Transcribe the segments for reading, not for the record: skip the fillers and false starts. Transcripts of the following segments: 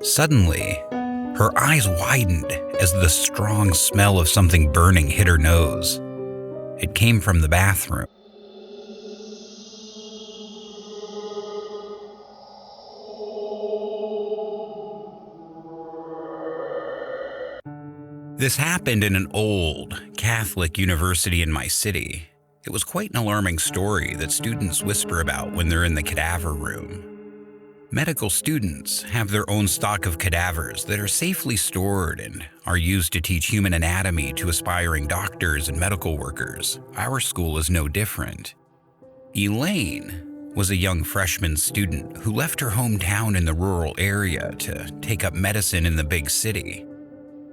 Suddenly, her eyes widened as the strong smell of something burning hit her nose. It came from the bathroom. This happened in an old Catholic university in my city. It was quite an alarming story that students whisper about when they're in the cadaver room. Medical students have their own stock of cadavers that are safely stored and are used to teach human anatomy to aspiring doctors and medical workers. Our school is no different. Elaine was a young freshman student who left her hometown in the rural area to take up medicine in the big city.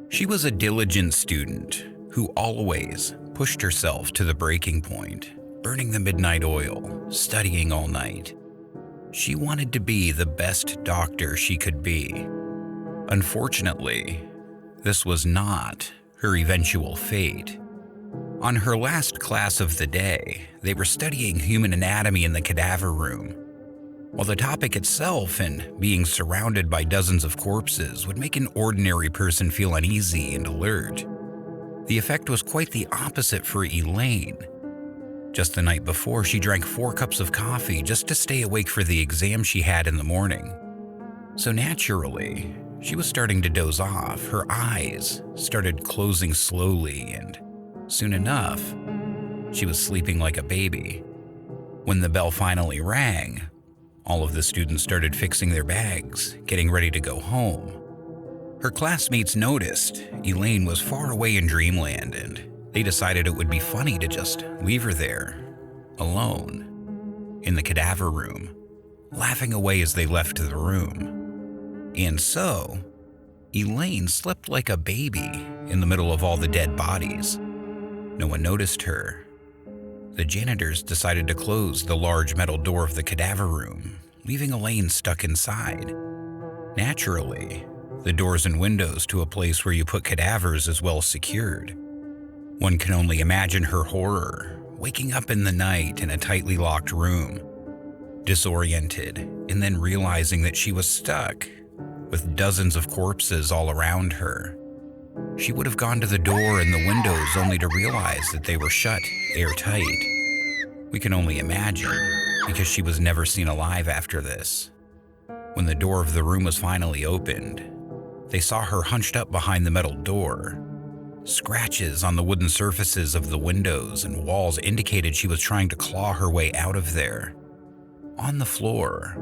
She was a diligent student who always pushed herself to the breaking point, burning the midnight oil, studying all night. She wanted to be the best doctor she could be. Unfortunately, this was not her eventual fate. On her last class of the day, they were studying human anatomy in the cadaver room. While the topic itself and being surrounded by dozens of corpses would make an ordinary person feel uneasy and alert, the effect was quite the opposite for Elaine. Just the night before, she drank 4 cups of coffee just to stay awake for the exam she had in the morning. So naturally, she was starting to doze off. Her eyes started closing slowly, and soon enough, she was sleeping like a baby. When the bell finally rang, all of the students started fixing their bags, getting ready to go home. Her classmates noticed Elaine was far away in dreamland, and they decided it would be funny to just leave her there, alone, in the cadaver room, laughing away as they left the room. And so, Elaine slept like a baby in the middle of all the dead bodies. No one noticed her. The janitors decided to close the large metal door of the cadaver room, leaving Elaine stuck inside. Naturally, the doors and windows to a place where you put cadavers is well secured. One can only imagine her horror, waking up in the night in a tightly locked room, disoriented, and then realizing that she was stuck with dozens of corpses all around her. She would have gone to the door and the windows only to realize that they were shut airtight. We can only imagine, because she was never seen alive after this. When the door of the room was finally opened, they saw her hunched up behind the metal door. Scratches on the wooden surfaces of the windows and walls indicated she was trying to claw her way out of there. On the floor,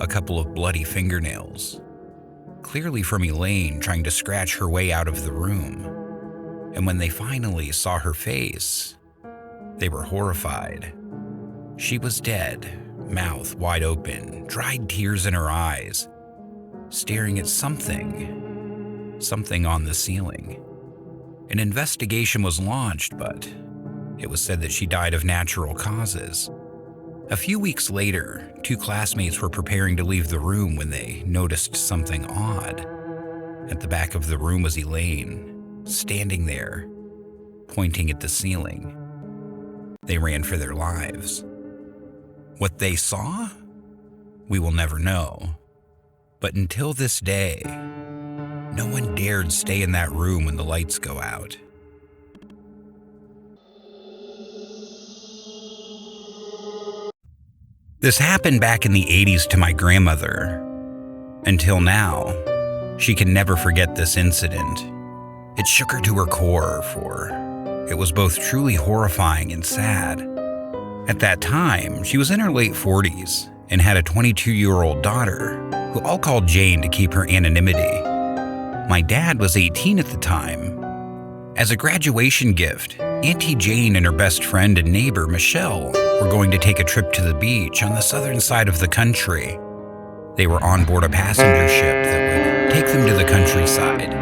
a couple of bloody fingernails, clearly from Elaine trying to scratch her way out of the room. And when they finally saw her face, they were horrified. She was dead, mouth wide open, dried tears in her eyes, staring at something on the ceiling. An investigation was launched, but it was said that she died of natural causes. A few weeks later, 2 classmates were preparing to leave the room when they noticed something odd. At the back of the room was Elaine, standing there, pointing at the ceiling. They ran for their lives. What they saw? We will never know. But until this day, no one dared stay in that room when the lights go out. This happened back in the 80s to my grandmother. Until now, she can never forget this incident. It shook her to her core, for it was both truly horrifying and sad. At that time, she was in her late 40s and had a 22-year-old daughter who all called Jane to keep her anonymity. My dad was 18 at the time. As a graduation gift, Auntie Jane and her best friend and neighbor, Michelle, were going to take a trip to the beach on the southern side of the country. They were on board a passenger ship that would take them to the countryside.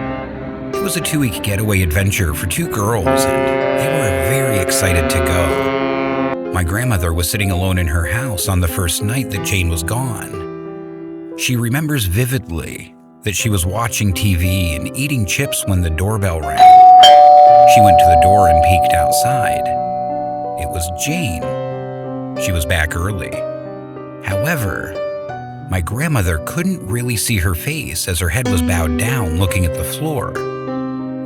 It was a 2-week getaway adventure for 2 girls, and they were very excited to go. My grandmother was sitting alone in her house on the first night that Jane was gone. She remembers vividly that she was watching TV and eating chips when the doorbell rang. She went to the door and peeked outside. It was Jane. She was back early. However, My grandmother couldn't really see her face as her head was bowed down looking at the floor.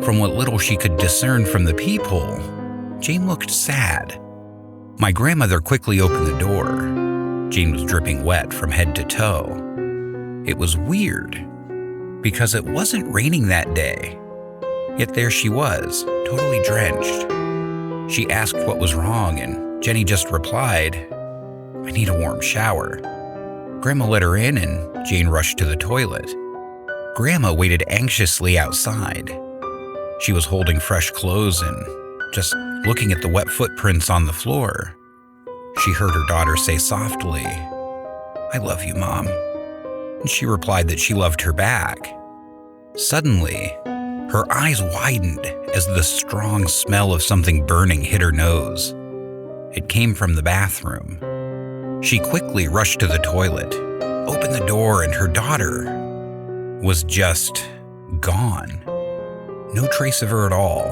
From what little she could discern from the peephole, Jane looked sad. My grandmother quickly opened the door. Jane was dripping wet from head to toe. It was weird, because it wasn't raining that day. Yet there she was, totally drenched. She asked what was wrong, and Jenny just replied, "I need a warm shower." Grandma let her in, and Jane rushed to the toilet. Grandma waited anxiously outside. She was holding fresh clothes and just looking at the wet footprints on the floor. She heard her daughter say softly, "I love you, Mom." And she replied that she loved her back. Suddenly, her eyes widened as the strong smell of something burning hit her nose. It came from the bathroom. She quickly rushed to the toilet, opened the door, and her daughter was just gone. No trace of her at all,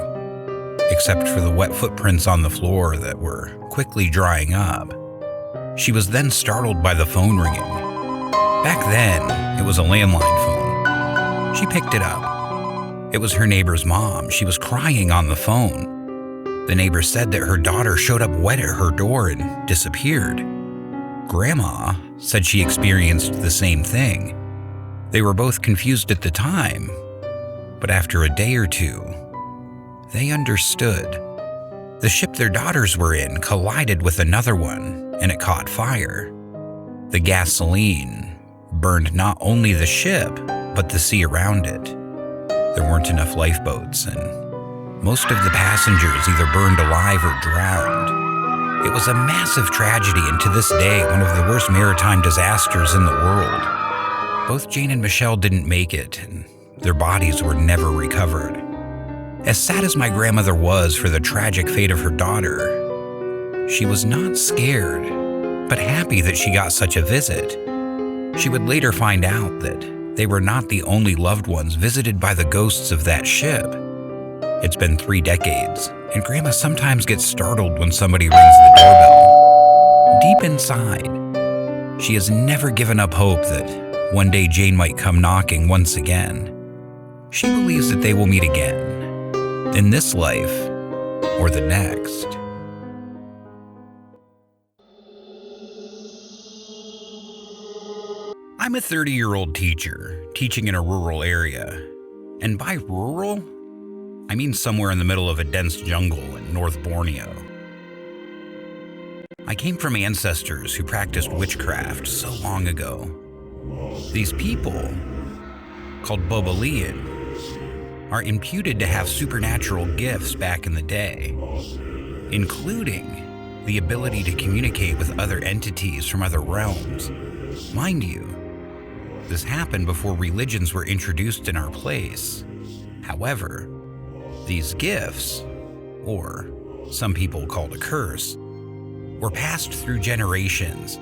except for the wet footprints on the floor that were quickly drying up. She was then startled by the phone ringing. Back then, it was a landline phone. She picked it up. It was her neighbor's mom. She was crying on the phone. The neighbor said that her daughter showed up wet at her door and disappeared. Grandma said she experienced the same thing. They were both confused at the time, but after a day or two, they understood. The ship their daughters were in collided with another one, and it caught fire. The gasoline burned not only the ship, but the sea around it. There weren't enough lifeboats, and most of the passengers either burned alive or drowned. It was a massive tragedy, and to this day, one of the worst maritime disasters in the world. Both Jane and Michelle didn't make it, and their bodies were never recovered. As sad as my grandmother was for the tragic fate of her daughter, she was not scared, but happy that she got such a visit. She would later find out that they were not the only loved ones visited by the ghosts of that ship. It's been 3 decades, and Grandma sometimes gets startled when somebody rings the doorbell. Deep inside, she has never given up hope that one day Jane might come knocking once again. She believes that they will meet again, in this life or the next. I'm a 30-year-old teacher, teaching in a rural area. And by rural, I mean somewhere in the middle of a dense jungle in North Borneo. I came from ancestors who practiced witchcraft so long ago. These people, called Bobalians, are imputed to have supernatural gifts back in the day, including the ability to communicate with other entities from other realms. Mind you, this happened before religions were introduced in our place. However, these gifts, or some people called a curse, were passed through generations,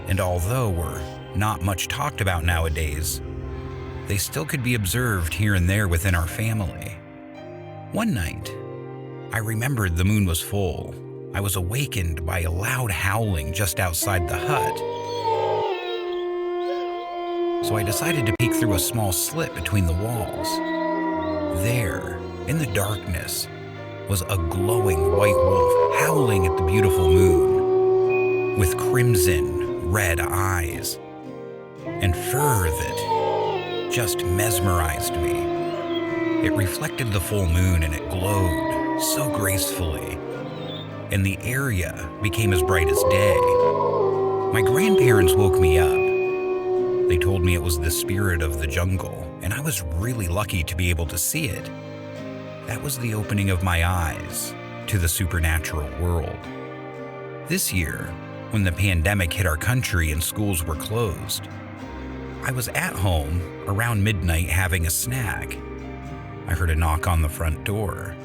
and although were not much talked about nowadays, they still could be observed here and there within our family. One night, I remembered the moon was full. I was awakened by a loud howling just outside the hut. So I decided to peek through a small slit between the walls. There, in the darkness, was a glowing white wolf howling at the beautiful moon, with crimson red eyes and fur that just mesmerized me. It reflected the full moon and it glowed so gracefully, and the area became as bright as day. My grandparents woke me up. They told me it was the spirit of the jungle, and I was really lucky to be able to see it. That was the opening of my eyes to the supernatural world. This year, when the pandemic hit our country and schools were closed, I was at home around midnight having a snack. I heard a knock on the front door.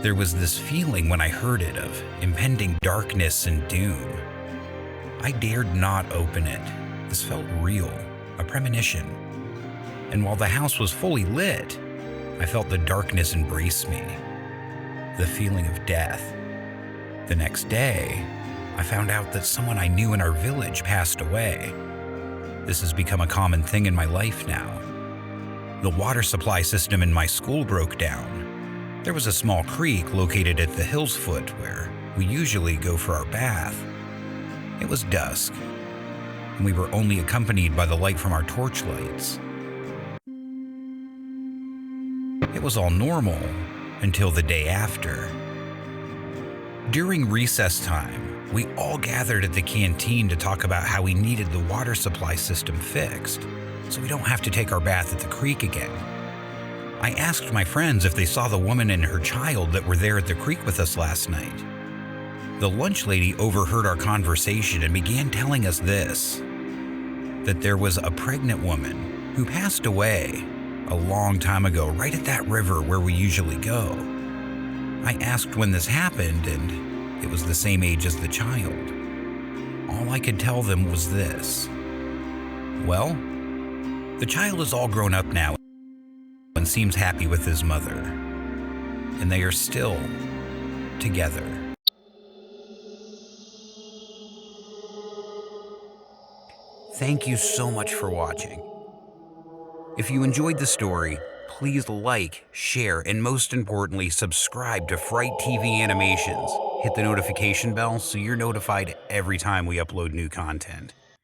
There was this feeling when I heard it of impending darkness and doom. I dared not open it. This felt real, a premonition. And while the house was fully lit, I felt the darkness embrace me, the feeling of death. The next day, I found out that someone I knew in our village passed away. This has become a common thing in my life now. The water supply system in my school broke down. There was a small creek located at the hill's foot where we usually go for our bath. It was dusk, and we were only accompanied by the light from our torch lights. It was all normal until the day after. During recess time, we all gathered at the canteen to talk about how we needed the water supply system fixed, so we don't have to take our bath at the creek again. I asked my friends if they saw the woman and her child that were there at the creek with us last night. The lunch lady overheard our conversation and began telling us this, that there was a pregnant woman who passed away a long time ago right at that river where we usually go. I asked when this happened, and it was the same age as the child. All I could tell them was this. Well, the child is all grown up now and seems happy with his mother, and they are still together. Thank you so much for watching. If you enjoyed the story, please like, share, and most importantly, subscribe to Fright TV Animations. Hit the notification bell so you're notified every time we upload new content.